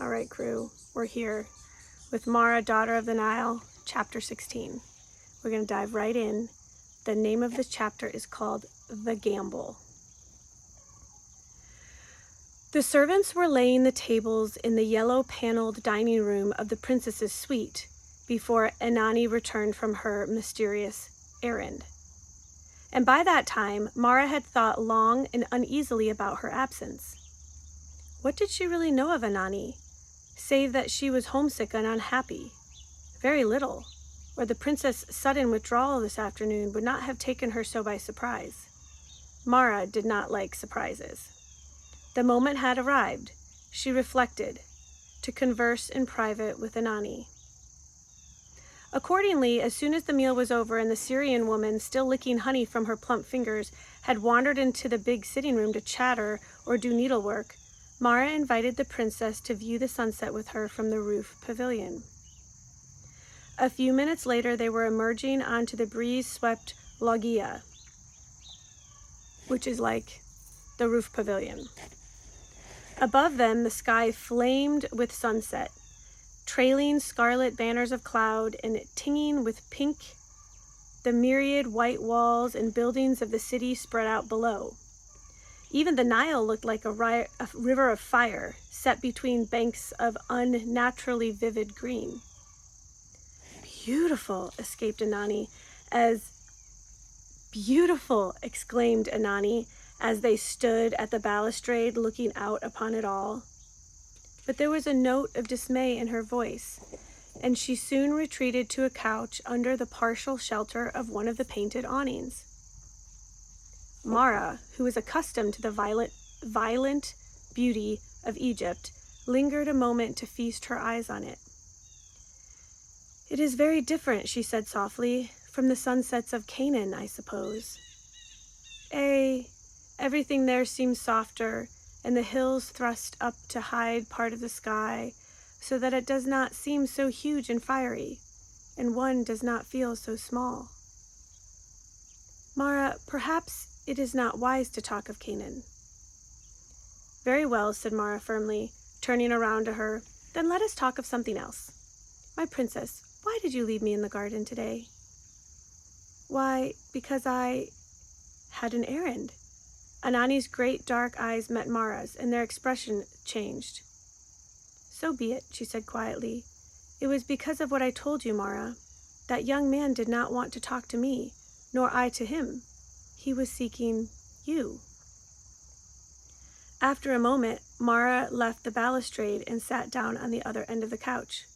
All right, crew, we're here with Mara, Daughter of the Nile, chapter 16. We're going to dive right in. The name of this chapter is called The Gamble. The servants were laying the tables in the yellow-paneled dining room of the princess's suite before Inanni returned from her mysterious errand. And by that time, Mara had thought long and uneasily about her absence. What did she really know of Inanni, save that she was homesick and unhappy? Very little, or the princess' sudden withdrawal this afternoon would not have taken her so by surprise. Mara did not like surprises. The moment had arrived, she reflected, to converse in private with Inanni. Accordingly, as soon as the meal was over and the Syrian woman, still licking honey from her plump fingers, had wandered into the big sitting room to chatter or do needlework, Mara invited the princess to view the sunset with her from the roof pavilion. A few minutes later, they were emerging onto the breeze-swept loggia, which is like the roof pavilion. Above them, the sky flamed with sunset, trailing scarlet banners of cloud and tinging with pink the myriad white walls and buildings of the city spread out below. Even the Nile looked like a river of fire set between banks of unnaturally vivid green. Beautiful, escaped Inanni, beautiful, exclaimed Inanni, as they stood at the balustrade looking out upon it all. But there was a note of dismay in her voice, and she soon retreated to a couch under the partial shelter of one of the painted awnings. Mara, who was accustomed to the violent beauty of Egypt, lingered a moment to feast her eyes on it. "It is very different," she said softly, "from the sunsets of Canaan, I suppose." Everything there seems softer, and the hills thrust up to hide part of the sky, so that it does not seem so huge and fiery, and one does not feel so small. Mara, perhaps it is not wise to talk of Canaan. Very well, said Mara firmly, turning around to her. Then let us talk of something else. My princess, why did you leave me in the garden today? Why, because I had an errand. Inanni's great dark eyes met Mara's, and their expression changed. So be it, she said quietly. It was because of what I told you, Mara. That young man did not want to talk to me, nor I to him. He was seeking you. After a moment, Mara left the balustrade and sat down on the other end of the couch.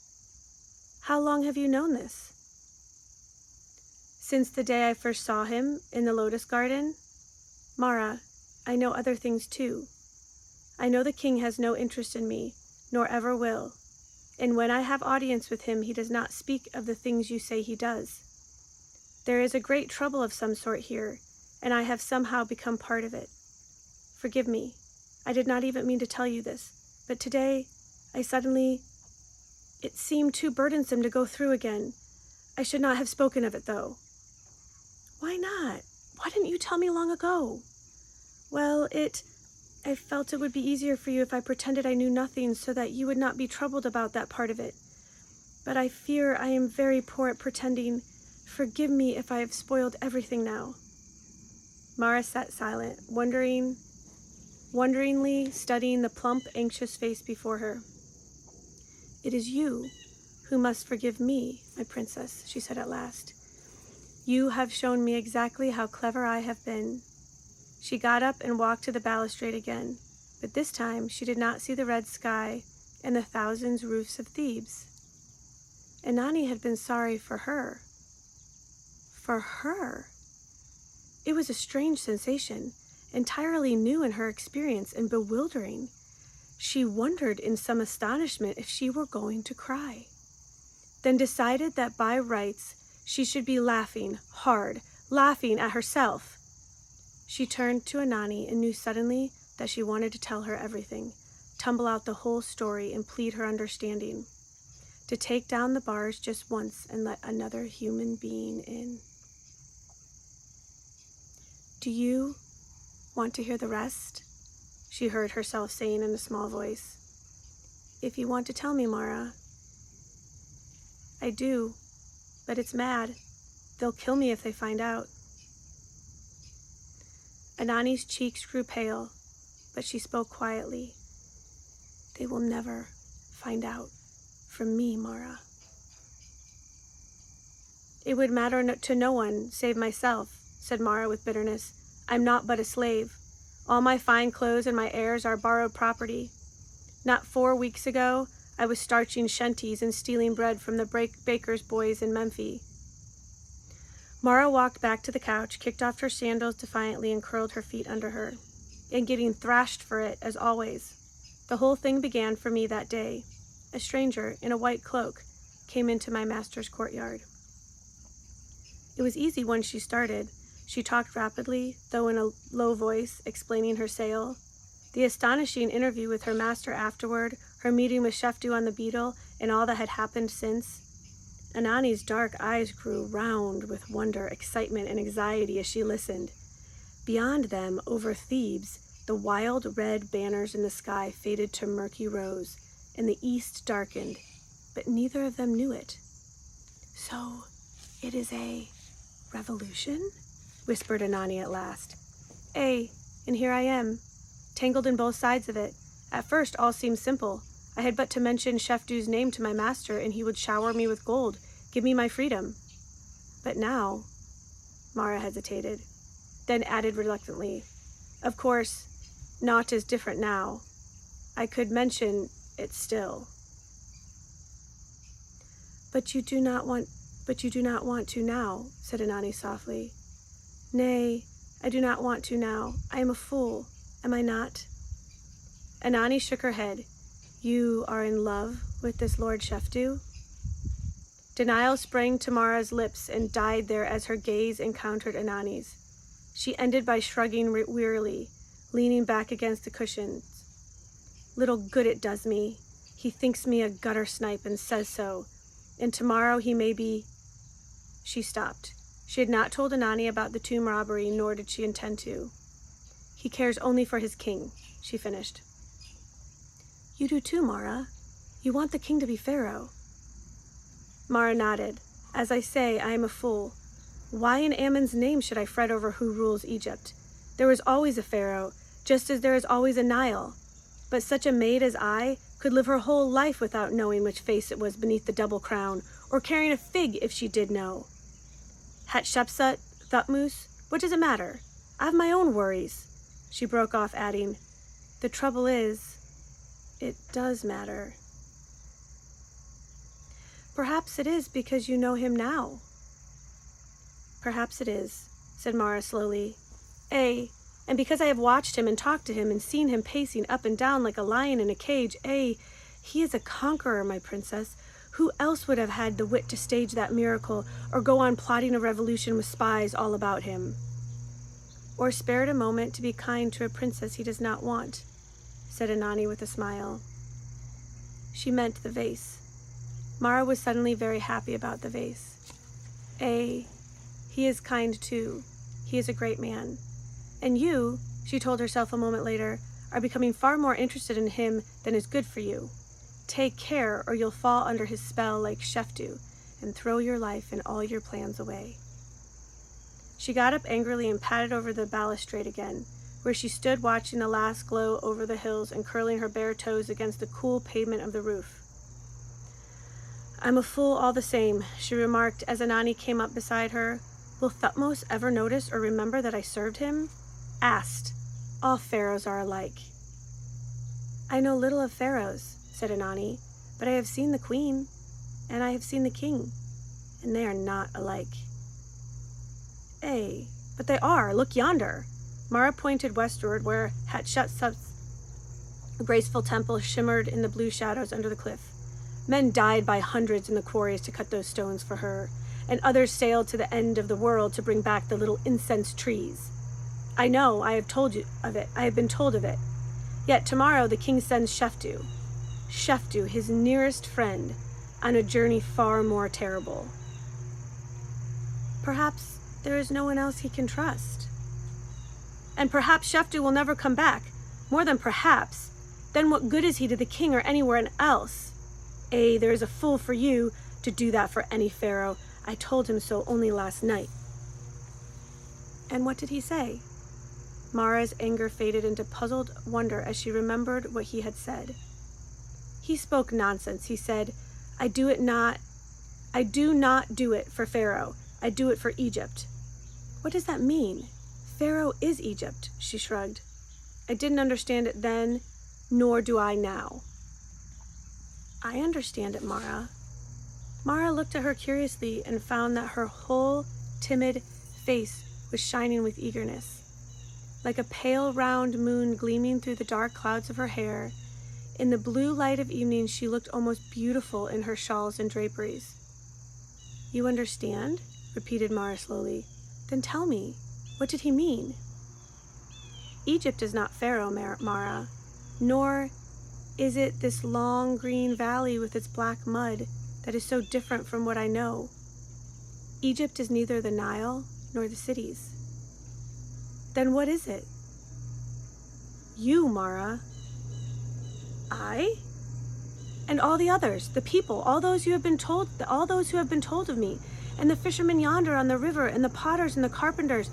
How long have you known this? Since the day I first saw him in the lotus garden. Mara, I know other things too. I know the king has no interest in me, nor ever will. And when I have audience with him, he does not speak of the things you say he does. There is a great trouble of some sort here, and I have somehow become part of it. Forgive me. I did not even mean to tell you this, but today, it seemed too burdensome to go through again. I should not have spoken of it, though. Why not? Why didn't you tell me long ago? Well, I felt it would be easier for you if I pretended I knew nothing so that you would not be troubled about that part of it. But I fear I am very poor at pretending. Forgive me if I have spoiled everything now. Mara sat silent, wonderingly studying the plump, anxious face before her. It is you who must forgive me, my princess, she said at last. You have shown me exactly how clever I have been. She got up and walked to the balustrade again, but this time she did not see the red sky and the thousands roofs of Thebes. Inanni had been sorry for her. For her? It was a strange sensation, entirely new in her experience and bewildering. She wondered in some astonishment if she were going to cry, then decided that by rights she should be laughing hard, laughing at herself. She turned to Inanni and knew suddenly that she wanted to tell her everything, tumble out the whole story and plead her understanding, to take down the bars just once and let another human being in. Do you want to hear the rest? She heard herself saying in a small voice. If you want to tell me, Mara. I do, but it's mad. They'll kill me if they find out. Anani's cheeks grew pale, but she spoke quietly. They will never find out from me, Mara. It would matter to no one save myself, said Mara with bitterness. I'm not but a slave. All my fine clothes and my heirs are borrowed property. Not 4 weeks ago, I was starching shanties and stealing bread from the baker's boys in Memphis. Mara walked back to the couch, kicked off her sandals defiantly, and curled her feet under her, and getting thrashed for it, as always. The whole thing began for me that day. A stranger in a white cloak came into my master's courtyard. It was easy when she started. She talked rapidly, though in a low voice, explaining her sale. The astonishing interview with her master afterward, her meeting with Sheftu on the beetle, and all that had happened since. Anani's dark eyes grew round with wonder, excitement, and anxiety as she listened. Beyond them, over Thebes, the wild red banners in the sky faded to murky rose, and the east darkened, but neither of them knew it. So, it is a revolution? Whispered Anani at last. And here I am, tangled in both sides of it. At first, all seemed simple. I had but to mention Sheftu's name to my master, and he would shower me with gold, give me my freedom. But now, Mara hesitated, then added reluctantly, of course, naught is different now. I could mention it still. But you do not want to now, said Anani softly. Nay, I do not want to now. I am a fool, am I not? Anani shook her head. You are in love with this Lord Sheftu? Denial sprang to Mara's lips and died there as her gaze encountered Anani's. She ended by shrugging wearily, leaning back against the cushions. Little good it does me. He thinks me a gutter snipe and says so. And tomorrow he may be... She stopped. She had not told Anani about the tomb robbery, nor did she intend to. He cares only for his king, she finished. You do too, Mara. You want the king to be pharaoh. Mara nodded. As I say, I am a fool. Why in Ammon's name should I fret over who rules Egypt? There is always a pharaoh, just as there is always a Nile. But such a maid as I could live her whole life without knowing which face it was beneath the double crown, or carrying a fig if she did know. Hatshepsut, Thutmose, what does it matter? I have my own worries. She broke off, adding, the trouble is, it does matter. Perhaps it is because you know him now. Perhaps it is, said Mara slowly. And because I have watched him and talked to him and seen him pacing up and down like a lion in a cage, he is a conqueror, my princess. Who else would have had the wit to stage that miracle or go on plotting a revolution with spies all about him? Or spared a moment to be kind to a princess he does not want, said Anani with a smile. She meant the vase. Mara was suddenly very happy about the vase. He is kind too. He is a great man. And you, she told herself a moment later, are becoming far more interested in him than is good for you. Take care, or you'll fall under his spell like Sheftu and throw your life and all your plans away. She got up angrily and padded over the balustrade again, where she stood watching the last glow over the hills and curling her bare toes against the cool pavement of the roof. I'm a fool all the same, she remarked as Anani came up beside her. Will Thutmose ever notice or remember that I served him? Asked. All pharaohs are alike. I know little of pharaohs, said Anani, but I have seen the queen, and I have seen the king, and they are not alike. But they are. Look yonder. Mara pointed westward, where Hatshepsut's graceful temple shimmered in the blue shadows under the cliff. Men died by hundreds in the quarries to cut those stones for her, and others sailed to the end of the world to bring back the little incense trees. I know, I have told you of it. I have been told of it. Yet tomorrow the king sends Sheftu, his nearest friend, on a journey far more terrible. Perhaps there is no one else he can trust. And perhaps Sheftu will never come back. More than perhaps. Then what good is he to the king or anywhere else? There is a fool for you to do that for any pharaoh. I told him so only last night." And what did he say? Mara's anger faded into puzzled wonder as she remembered what he had said. "He spoke nonsense," he said. I do not do it for Pharaoh. I do it for Egypt." "What does that mean?" "Pharaoh is Egypt," she shrugged. "I didn't understand it then, nor do I now." "I understand it, Mara." Mara looked at her curiously and found that her whole timid face was shining with eagerness. Like a pale round moon gleaming through the dark clouds of her hair, in the blue light of evening she looked almost beautiful in her shawls and draperies. "You understand?" repeated Mara slowly. "Then tell me, what did he mean?" "Egypt is not Pharaoh, Mara, nor is it this long green valley with its black mud that is so different from what I know. Egypt is neither the Nile nor the cities." "Then what is it?" "You, Mara." "I?" "And all the others, the people, all those who have been told of me, and the fishermen yonder on the river, and the potters and the carpenters,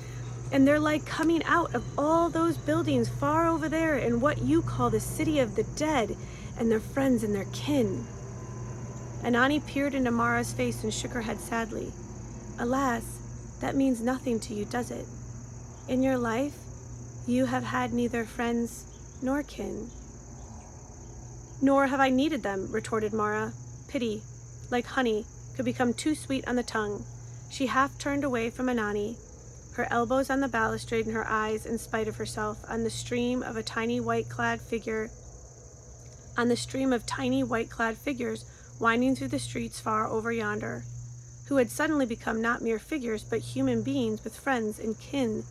and they're like coming out of all those buildings far over there in what you call the city of the dead, and their friends and their kin." Anani peered into Mara's face and shook her head sadly. "Alas, that means nothing to you, does it? In your life, you have had neither friends nor kin." "Nor have I needed them," retorted Mara. Pity, like honey, could become too sweet on the tongue. She half turned away from Anani, her elbows on the balustrade and her eyes, in spite of herself, on the stream of tiny white-clad figures winding through the streets far over yonder, who had suddenly become not mere figures, but human beings with friends and kin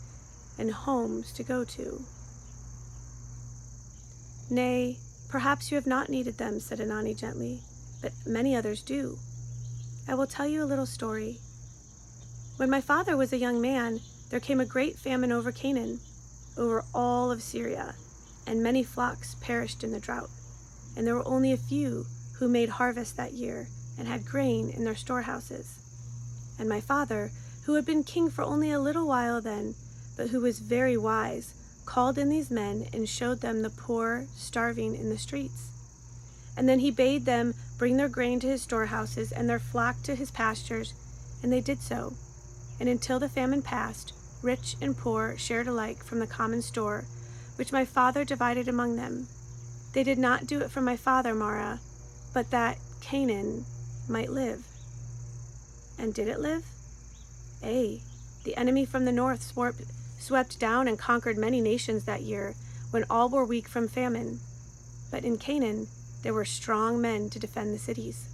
and homes to go to. "Nay, perhaps you have not needed them," said Anani gently, "but many others do. I will tell you a little story. When my father was a young man, there came a great famine over Canaan, over all of Syria, and many flocks perished in the drought, and there were only a few who made harvest that year and had grain in their storehouses. And my father, who had been king for only a little while then, but who was very wise, called in these men and showed them the poor starving in the streets. And then he bade them bring their grain to his storehouses and their flock to his pastures, and they did so. And until the famine passed, rich and poor shared alike from the common store, which my father divided among them. They did not do it for my father, Mara, but that Canaan might live." "And did it live?" "Ay, the enemy from the north swept down and conquered many nations that year, when all were weak from famine. But in Canaan there were strong men to defend the cities."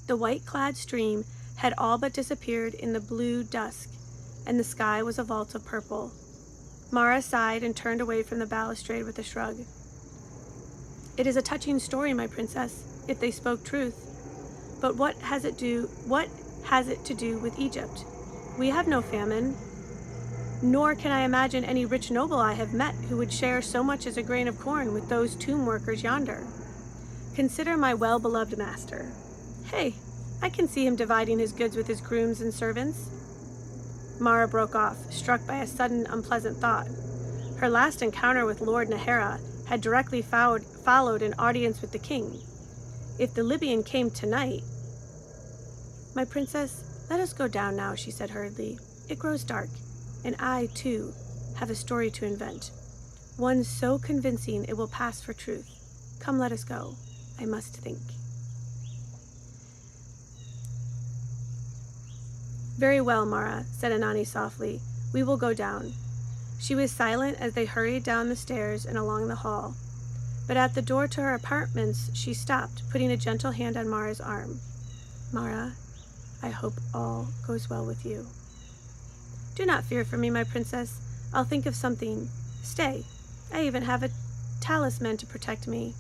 The white-clad stream had all but disappeared in the blue dusk, and the sky was a vault of purple. Mara sighed and turned away from the balustrade with a shrug. "It is a touching story, my princess, if they spoke truth. But what has it to do with Egypt? We have no famine, nor can I imagine any rich noble I have met who would share so much as a grain of corn with those tomb workers yonder. Consider my well-beloved master. Hey, I can see him dividing his goods with his grooms and servants." Mara broke off, struck by a sudden unpleasant thought. Her last encounter with Lord Nahara had directly followed an audience with the king. If the Libyan came tonight— "My princess, let us go down now," she said hurriedly. "It grows dark, and I, too, have a story to invent. One so convincing it will pass for truth. Come, let us go. I must think." "Very well, Mara," said Anani softly. "We will go down." She was silent as they hurried down the stairs and along the hall. But at the door to her apartments she stopped, putting a gentle hand on Mara's arm. "Mara, I hope all goes well with you." "Do not fear for me, my princess. I'll think of something. Stay, I even have a talisman to protect me."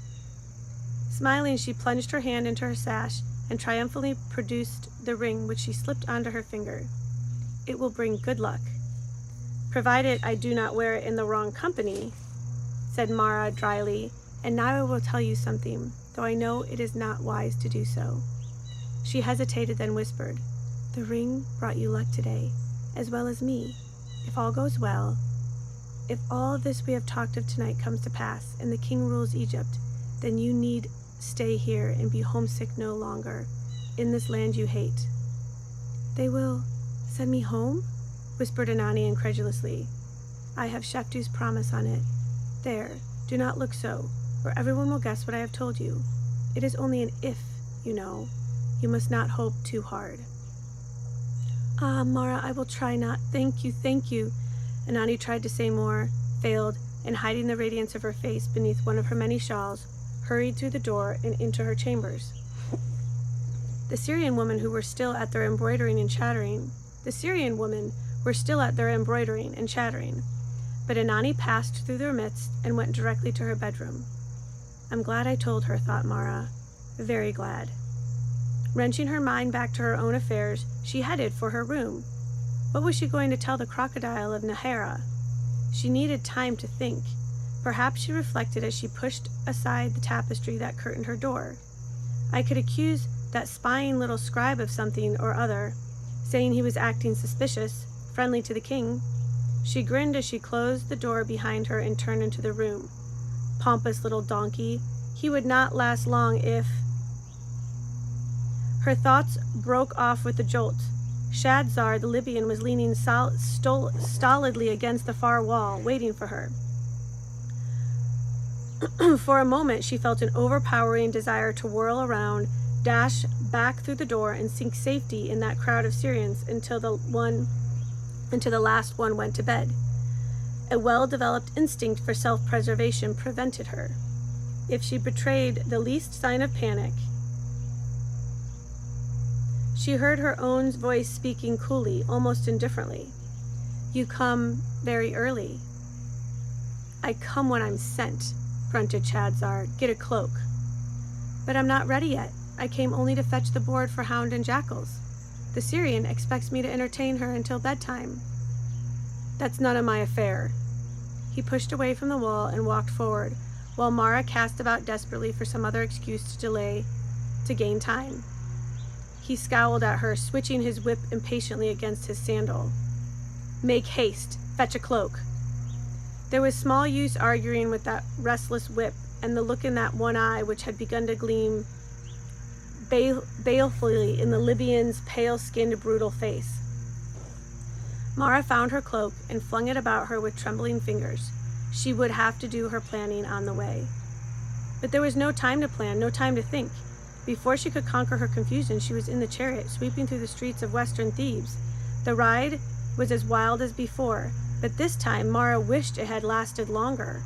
Smiling, she plunged her hand into her sash and triumphantly produced the ring, which she slipped onto her finger. "It will bring good luck, provided I do not wear it in the wrong company," said Mara dryly, And now I will tell you something, though I know it is not wise to do so." She hesitated, then whispered, "The ring brought you luck today, as well as me. If all goes well, if all of this we have talked of tonight comes to pass, and the king rules Egypt, then you need stay here and be homesick no longer, in this land you hate." "They will send me home?" whispered Anani incredulously. "I have Sheftu's promise on it. There, do not look so, or everyone will guess what I have told you. It is only an if, you know. You must not hope too hard." "Ah, Mara, I will try not. Thank you, thank you." Anani tried to say more, failed, and hiding the radiance of her face beneath one of her many shawls, hurried through the door and into her chambers. The Syrian women were still at their embroidering and chattering, but Anani passed through their midst and went directly to her bedroom. "I'm glad I told her," thought Mara. "Very glad." Wrenching her mind back to her own affairs, she headed for her room. What was she going to tell the crocodile of Nahara? She needed time to think. Perhaps, she reflected as she pushed aside the tapestry that curtained her door, I could accuse that spying little scribe of something or other, saying he was acting suspicious, friendly to the king. She grinned as she closed the door behind her and turned into the room. Pompous little donkey. He would not last long if... Her thoughts broke off with a jolt. Shadzar, the Libyan, was leaning stolidly against the far wall, waiting for her. For a moment, she felt an overpowering desire to whirl around, dash back through the door, and seek safety in that crowd of Syrians until the last one went to bed. A well-developed instinct for self-preservation prevented her. If she betrayed the least sign of panic... She heard her own voice speaking coolly, almost indifferently. "You come very early." "I come when I'm sent," grunted Shadzar. "Get a cloak." "But I'm not ready yet. I came only to fetch the board for hound and jackals. The Syrian expects me to entertain her until bedtime." "That's none of my affair." He pushed away from the wall and walked forward, while Mara cast about desperately for some other excuse to gain time. He scowled at her, switching his whip impatiently against his sandal. "Make haste. Fetch a cloak." There was small use arguing with that restless whip, and the look in that one eye which had begun to gleam balefully in the Libyan's pale-skinned, brutal face. Mara found her cloak and flung it about her with trembling fingers. She would have to do her planning on the way. But there was no time to plan, no time to think. Before she could conquer her confusion, she was in the chariot, sweeping through the streets of western Thebes. The ride was as wild as before, but this time Mara wished it had lasted longer.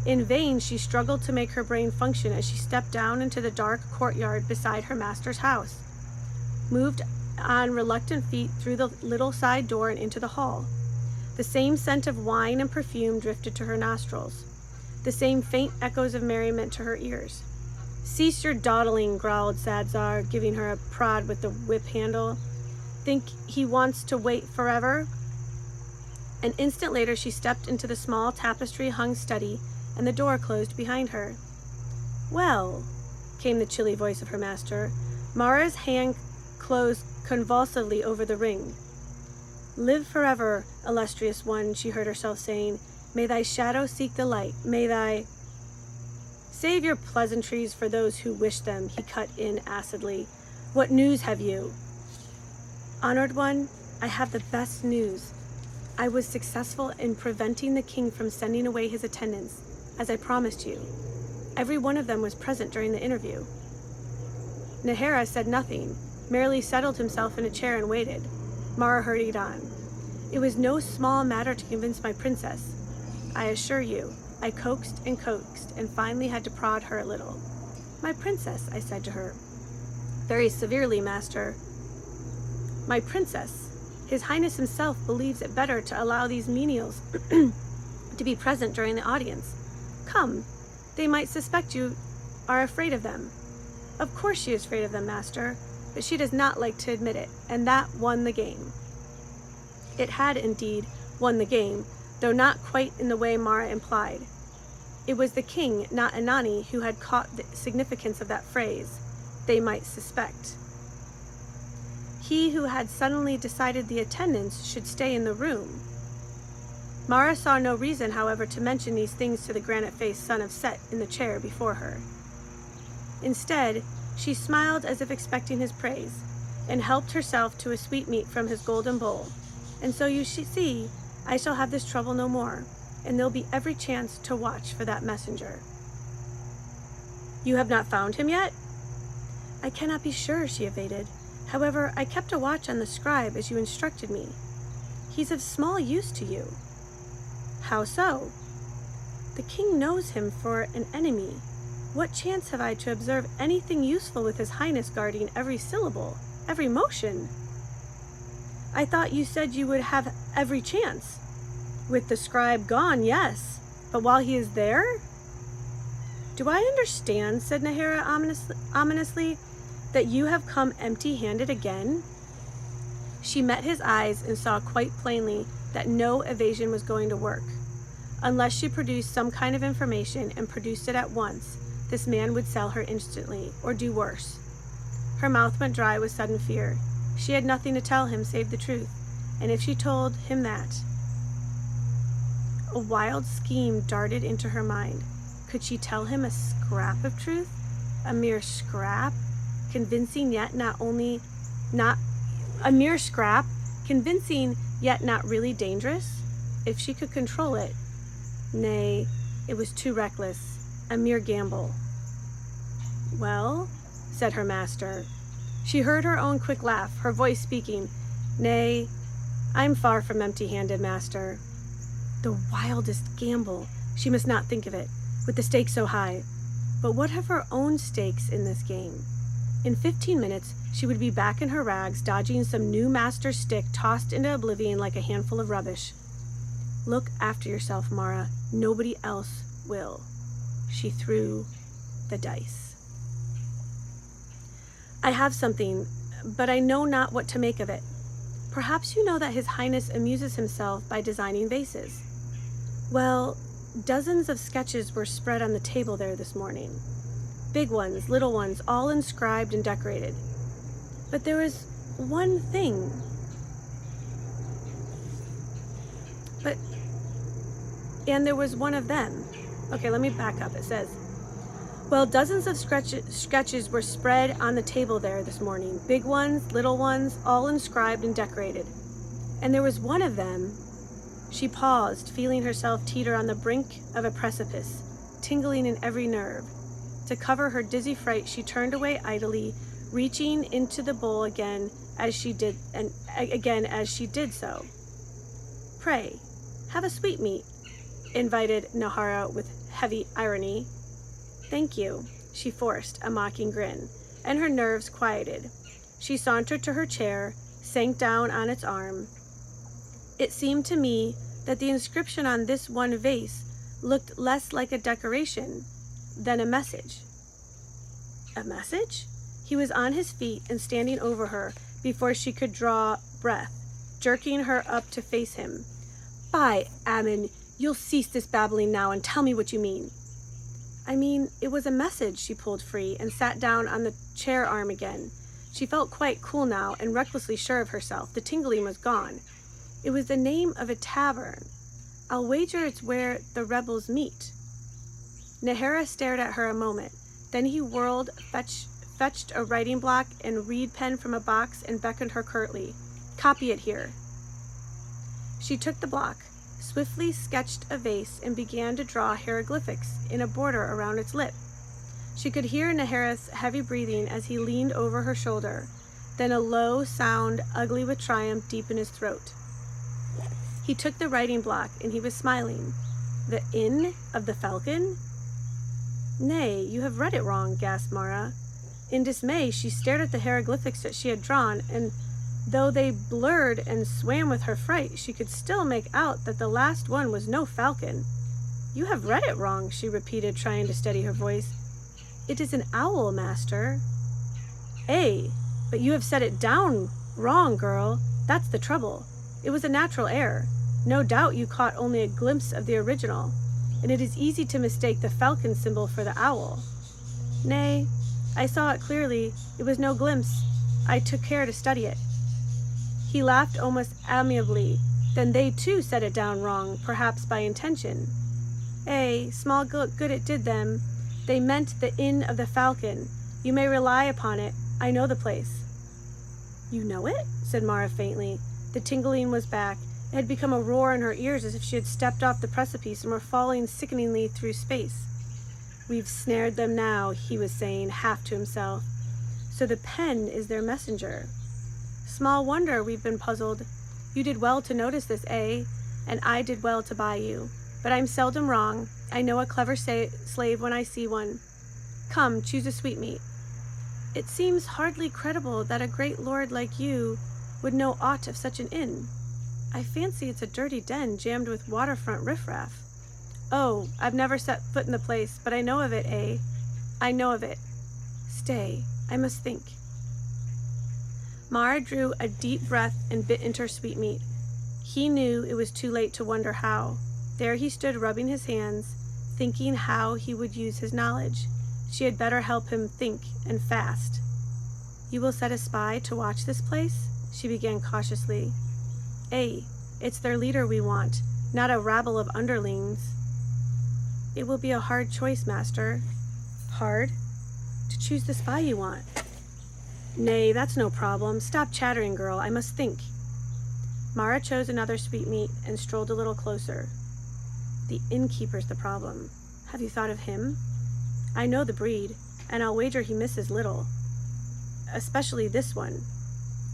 In vain, she struggled to make her brain function as she stepped down into the dark courtyard beside her master's house, moved on reluctant feet through the little side door and into the hall. The same scent of wine and perfume drifted to her nostrils, the same faint echoes of merriment to her ears. "Cease your dawdling," growled Shadzar, giving her a prod with the whip handle. "Think he wants to wait forever?" An instant later, she stepped into the small tapestry-hung study, and the door closed behind her. "Well," came the chilly voice of her master. Mara's hand closed convulsively over the ring. "Live forever, illustrious one," she heard herself saying. "May thy shadow seek the light. May thy—" "Save your pleasantries for those who wish them," he cut in acidly. "What news have you?" "Honored one, I have the best news. I was successful in preventing the king from sending away his attendants, as I promised you. Every one of them was present during the interview." Nahara said nothing, merely settled himself in a chair and waited. Mara hurried on. "It was no small matter to convince my princess. I assure you, I coaxed and finally had to prod her a little. 'My princess,' I said to her, very severely, master. 'My princess, His Highness himself believes it better to allow these menials to be present during the audience. Come, they might suspect you are afraid of them.' 'Of course she is afraid of them, master, but she does not like to admit it, and that won the game.'" It had indeed won the game, though not quite in the way Mara implied. It was the king, not Anani, who had caught the significance of that phrase, "they might suspect." He who had suddenly decided the attendants should stay in the room. Mara saw no reason, however, to mention these things to the granite-faced son of Set in the chair before her. Instead, she smiled as if expecting his praise, and helped herself to a sweetmeat from his golden bowl. "And so you see, I shall have this trouble no more, and there'll be every chance to watch for that messenger." "You have not found him yet?" "I cannot be sure," she evaded. "However, I kept a watch on the scribe as you instructed me. He's of small use to you." "How so?" "The king knows him for an enemy. What chance have I to observe anything useful with his highness guarding every syllable, every motion?" "I thought you said you would have every chance." "With the scribe gone, yes. But while he is there?" "Do I understand," said Nahara ominously, "that you have come empty-handed again?" She met his eyes and saw quite plainly that no evasion was going to work. Unless she produced some kind of information and produced it at once, this man would sell her instantly, or do worse. Her mouth went dry with sudden fear. She had nothing to tell him save the truth, and if she told him that... A wild scheme darted into her mind. Could she tell him a scrap of truth? A mere scrap? Convincing yet not a mere scrap, convincing yet not really dangerous? If she could control it. Nay, it was too reckless, a mere gamble. "Well?" said her master. She heard her own quick laugh, her voice speaking. "Nay, I'm far from empty-handed, master." The wildest gamble! She must not think of it, with the stakes so high. But what of her own stakes in this game? In 15 minutes, she would be back in her rags, dodging some new master's stick tossed into oblivion like a handful of rubbish. "Look after yourself, Mara. Nobody else will." She threw the dice. "I have something, but I know not what to make of it. Perhaps you know that His Highness amuses himself by designing vases. Well, dozens of sketches were spread on the table there this morning. Big ones, little ones, all inscribed and decorated. But there was one thing. And there was one of them." Okay, let me back up. It says, "Well, dozens of sketches were spread on the table there this morning. Big ones, little ones, all inscribed and decorated. And there was one of them." She paused, feeling herself teeter on the brink of a precipice, tingling in every nerve. To cover her dizzy fright, she turned away idly, reaching into the bowl again as she did so. "Pray, have a sweetmeat," invited Nahara with heavy irony. "Thank you." She forced a mocking grin, and her nerves quieted. She sauntered to her chair, sank down on its arm. It seemed to me that the inscription on this one vase looked less like a decoration than a message. A message? He was on his feet and standing over her before she could draw breath, jerking her up to face him. "By Ammon, you'll cease this babbling now and tell me what you mean." "I mean, it was a message." She pulled free and sat down on the chair arm again. She felt quite cool now and recklessly sure of herself. The tingling was gone. "It was the name of a tavern. I'll wager it's where the rebels meet." Nahara stared at her a moment. Then he whirled, fetched a writing block and reed pen from a box and beckoned her curtly. "Copy it here." She took the block, swiftly sketched a vase, and began to draw hieroglyphics in a border around its lip. She could hear Nahara's heavy breathing as he leaned over her shoulder, then a low sound, ugly with triumph, deep in his throat. He took the writing block, and he was smiling. "The Inn of the Falcon?" "Nay, you have read it wrong," gasped Mara. In dismay, she stared at the hieroglyphics that she had drawn, and though they blurred and swam with her fright, she could still make out that the last one was no falcon. "You have read it wrong," she repeated, trying to steady her voice. "It is an owl, master." "Ay, but you have set it down wrong, girl. That's the trouble. It was a natural error. No doubt you caught only a glimpse of the original. and it is easy to mistake the falcon symbol for the owl. Nay, I saw it clearly. It was no glimpse. I took care to study it." He laughed almost amiably. Then they too set it down wrong, perhaps by intention. Small good it did them. They meant the Inn of the Falcon. You may rely upon it. I know the place." "You know it?" said Mara faintly. The tingling was back. It had become a roar in her ears, as if she had stepped off the precipice and were falling sickeningly through space. "We've snared them now," he was saying, half to himself. "So the pen is their messenger. Small wonder we've been puzzled. You did well to notice this, and I did well to buy you. But I'm seldom wrong. I know a clever slave when I see one. Come, choose a sweetmeat." "It seems hardly credible that a great lord like you would know aught of such an inn. I fancy it's a dirty den jammed with waterfront riffraff." "Oh, I've never set foot in the place, but I know of it, I know of it. Stay, I must think." Mara drew a deep breath and bit into her sweetmeat. He knew it was too late to wonder how. There he stood rubbing his hands, thinking how he would use his knowledge. She had better help him think, and fast. "You will set a spy to watch this place?" she began cautiously. It's their leader we want, not a rabble of underlings." "It will be a hard choice, master." "Hard? To choose the spy you want?" "Nay, that's no problem. Stop chattering, girl. I must think." Mara chose another sweetmeat and strolled a little closer. "The innkeeper's the problem. Have you thought of him? I know the breed, and I'll wager he misses little. Especially this one.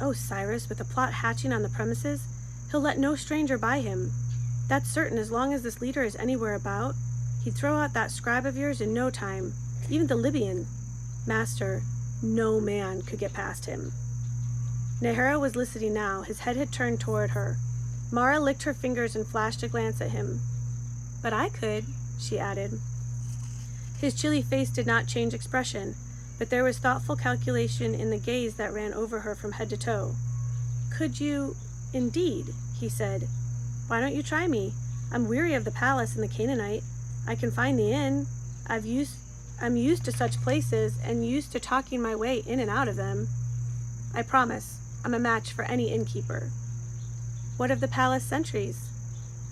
Oh, Cyrus, with a plot hatching on the premises, he'll let no stranger buy him. That's certain. As long as this leader is anywhere about, he'd throw out that scribe of yours in no time. Even the Libyan. Master, no man could get past him." Nahara was listening now. His head had turned toward her. Mara licked her fingers and flashed a glance at him. "But I could," she added. His chilly face did not change expression, but there was thoughtful calculation in the gaze that ran over her from head to toe. "Could you, indeed?" he said. "Why don't you try me? I'm weary of the palace and the Canaanite. I can find the inn. I'm used to such places, and used to talking my way in and out of them. I promise, I'm a match for any innkeeper." "What of the palace sentries?"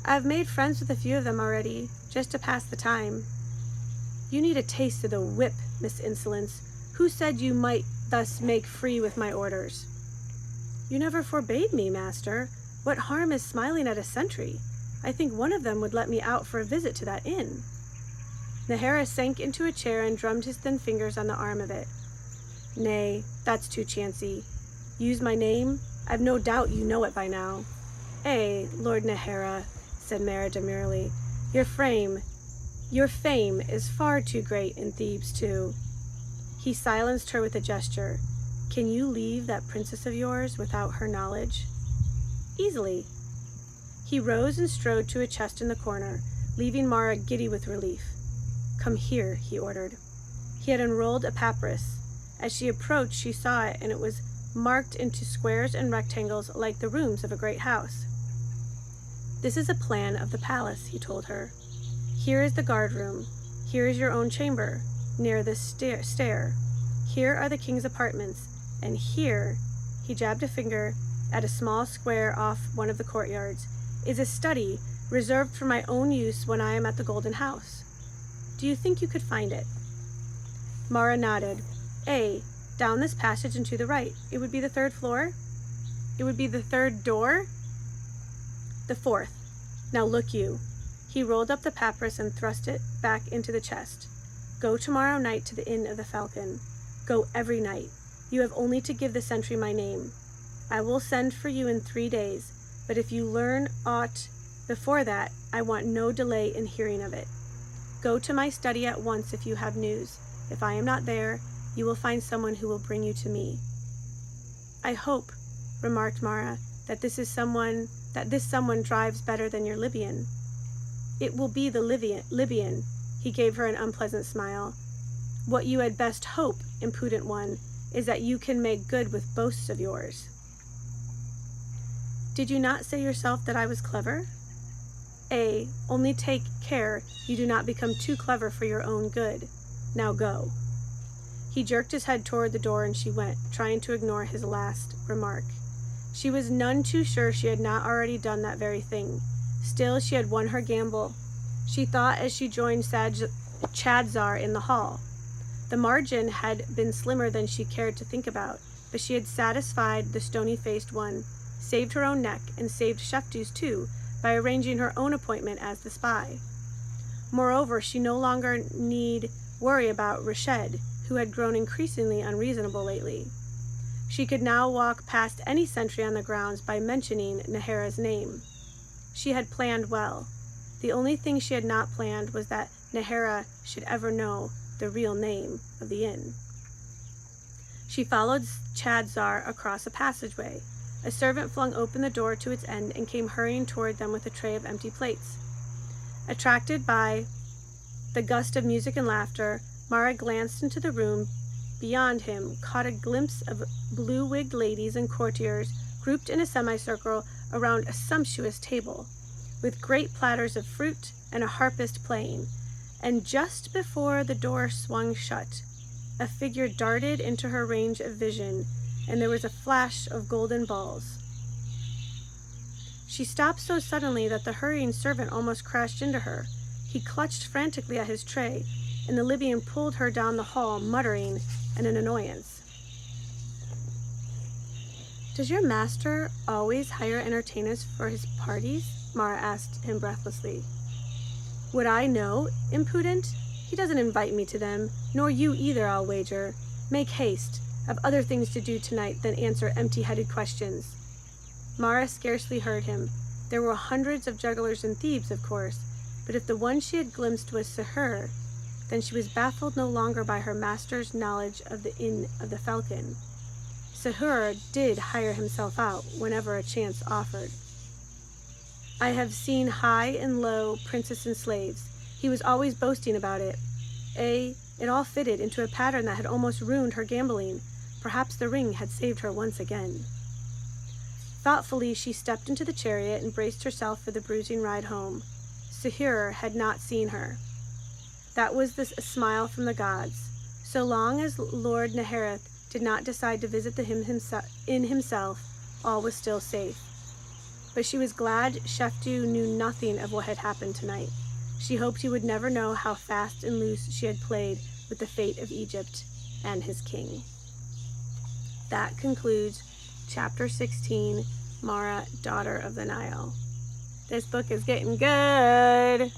"I've made friends with a few of them already, just to pass the time." "You need a taste of the whip, Miss Insolence. Who said you might thus make free with my orders?" "You never forbade me, master. What harm is smiling at a sentry? I think one of them would let me out for a visit to that inn." Nahara sank into a chair and drummed his thin fingers on the arm of it. "Nay, that's too chancy. Use my name? I've no doubt you know it by now." Lord Nahara," said Mara demurely. Your fame is far too great in Thebes, too." He silenced her with a gesture. "Can you leave that princess of yours without her knowledge?" "Easily." He rose and strode to a chest in the corner, leaving Mara giddy with relief. "Come here," he ordered. He had unrolled a papyrus. As she approached, she saw it, and it was marked into squares and rectangles like the rooms of a great house. "This is a plan of the palace," he told her. "Here is the guard room. Here is your own chamber, near the stair. Here are the king's apartments, and here," he jabbed a finger at a small square off one of the courtyards, "is a study reserved for my own use when I am at the Golden House. Do you think you could find it?" Mara nodded. Down this passage and to the right. It would be the third floor? It would be the third door? The fourth. Now look you." He rolled up the papyrus and thrust it back into the chest. "Go tomorrow night to the Inn of the Falcon. Go every night. You have only to give the sentry my name. I will send for you in 3 days, but if you learn aught before that, I want no delay in hearing of it. Go to my study at once if you have news. If I am not there, you will find someone who will bring you to me." "I hope," remarked Mara, that this someone drives better than your Libyan." "It will be the Libyan." He gave her an unpleasant smile. "What you had best hope, impudent one, is that you can make good with boasts of yours." "Did you not say yourself that I was clever?" Only take care you do not become too clever for your own good. Now go." He jerked his head toward the door and she went, trying to ignore his last remark. She was none too sure she had not already done that very thing. Still, she had won her gamble, she thought as she joined Chadzar in the hall. The margin had been slimmer than she cared to think about, but she had satisfied the stony-faced one, saved her own neck, and saved Sheftu's too, by arranging her own appointment as the spy. Moreover, she no longer need worry about Rashed, who had grown increasingly unreasonable lately. She could now walk past any sentry on the grounds by mentioning Nahara's name. She had planned well. The only thing she had not planned was that Nahara should ever know the real name of the inn. She followed Chadzar across a passageway. A servant flung open the door to its end and came hurrying toward them with a tray of empty plates. Attracted by the gust of music and laughter, Mara glanced into the room beyond him, caught a glimpse of blue-wigged ladies and courtiers grouped in a semicircle around a sumptuous table, with great platters of fruit and a harpist playing, and just before the door swung shut, a figure darted into her range of vision, and there was a flash of golden balls. She stopped so suddenly that the hurrying servant almost crashed into her. He clutched frantically at his tray, and the Libyan pulled her down the hall, muttering in an annoyance. "Does your master always hire entertainers for his parties?" Mara asked him breathlessly. "Would I know, impudent? He doesn't invite me to them, nor you either, I'll wager. Make haste. I've other things to do tonight than answer empty-headed questions." Mara scarcely heard him. There were hundreds of jugglers in Thebes, of course, but if the one she had glimpsed was Sahur, then she was baffled no longer by her master's knowledge of the Inn of the Falcon. Sahur did hire himself out whenever a chance offered. "I have seen high and low, princes and slaves. He was always boasting about it. It all fitted into a pattern that had almost ruined her gambling. Perhaps the ring had saved her once again." Thoughtfully, she stepped into the chariot and braced herself for the bruising ride home. Sahur had not seen her. That was the smile from the gods. So long as Lord Nahareth did not decide to visit the inn himself, all was still safe. But she was glad Sheftu knew nothing of what had happened tonight. She hoped he would never know how fast and loose she had played with the fate of Egypt and his king. That concludes Chapter 16, Mara, Daughter of the Nile. This book is getting good.